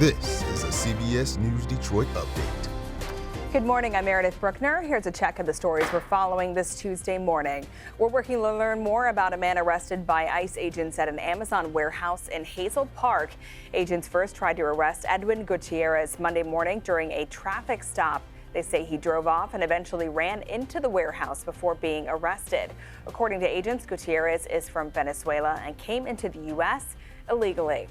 This is a CBS News Detroit update. Good morning, I'm Meredith Bruckner. Here's a check of the stories we're following this Tuesday morning. We're working to learn more about a man arrested by ICE agents at an Amazon warehouse in Hazel Park. Agents first tried to arrest Edwin Gutierrez Monday morning during a traffic stop. They say he drove off and eventually ran into the warehouse before being arrested. According to agents, Gutierrez is from Venezuela and came into the U.S. illegally.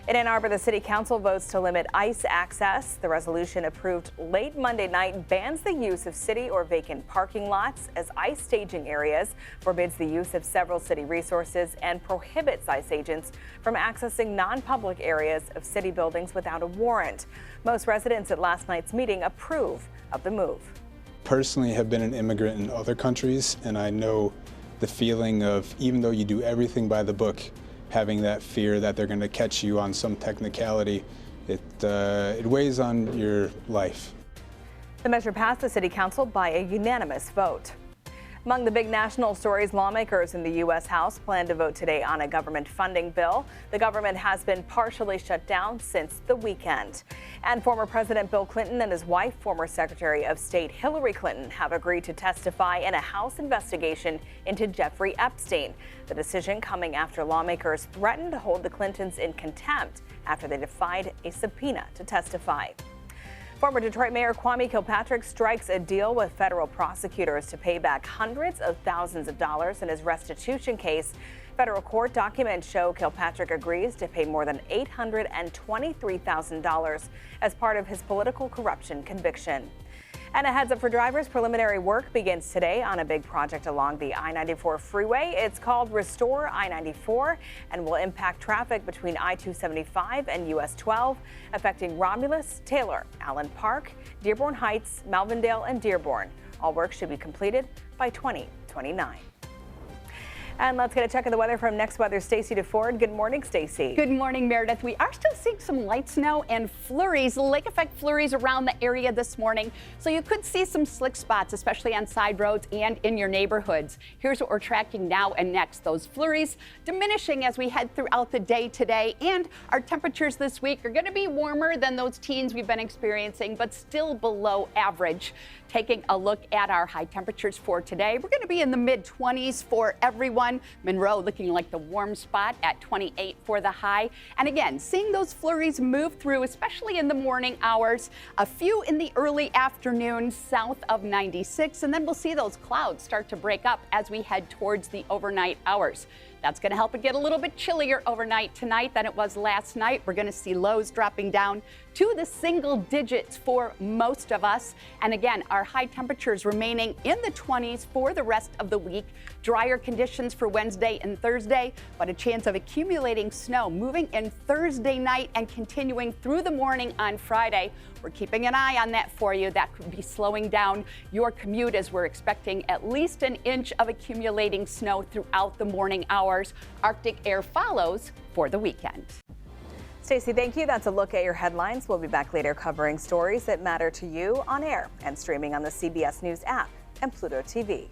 In Ann Arbor, the City Council votes to limit ICE access. The resolution approved late Monday night bans the use of city or vacant parking lots as ICE staging areas, forbids the use of several city resources, and prohibits ICE agents from accessing non-public areas of city buildings without a warrant. Most residents at last night's meeting approve of the move. Personally, have been an immigrant in other countries, and I know the feeling of, even though you do everything by the book, having that fear that they're going to catch you on some technicality, it weighs on your life. The measure passed the City Council by a unanimous vote. Among the big national stories, lawmakers in the U.S. House plan to vote today on a government funding bill. The government has been partially shut down since the weekend. And former President Bill Clinton and his wife, former Secretary of State Hillary Clinton, have agreed to testify in a House investigation into Jeffrey Epstein. The decision coming after lawmakers threatened to hold the Clintons in contempt after they defied a subpoena to testify. Former Detroit Mayor Kwame Kilpatrick strikes a deal with federal prosecutors to pay back hundreds of thousands of dollars in his restitution case. Federal court documents show Kilpatrick agrees to pay more than $823,000 as part of his political corruption conviction. And a heads up for drivers, preliminary work begins today on a big project along the I-94 freeway. It's called Restore I-94 and will impact traffic between I-275 and US 12, affecting Romulus, Taylor, Allen Park, Dearborn Heights, Melvindale, and Dearborn. All work should be completed by 2029. And let's get a check of the weather from Next Weather Stacey DeFord. Good morning, Stacey. Good morning, Meredith. We are still seeing some light snow and flurries, lake effect flurries around the area this morning. So you could see some slick spots, especially on side roads and in your neighborhoods. Here's what we're tracking now and next. Those flurries diminishing as we head throughout the day today. And our temperatures this week are going to be warmer than those teens we've been experiencing, but still below average. Taking a look at our high temperatures for today, we're going to be in the mid-20s for everyone. Monroe looking like the warm spot at 28 for the high. And again, seeing those flurries move through, especially in the morning hours. A few in the early afternoon south of 96. And then we'll see those clouds start to break up as we head towards the overnight hours. That's going to help it get a little bit chillier overnight tonight than it was last night. We're going to see lows dropping down to the single digits for most of us. And again, our high temperatures remaining in the 20s for the rest of the week. Drier conditions for Wednesday and Thursday, but a chance of accumulating snow moving in Thursday night and continuing through the morning on Friday. We're keeping an eye on that for you. That could be slowing down your commute as we're expecting at least an inch of accumulating snow throughout the morning hours. Arctic air follows for the weekend. Stacey, thank you. That's a look at your headlines. We'll be back later covering stories that matter to you on air and streaming on the CBS News app and Pluto TV.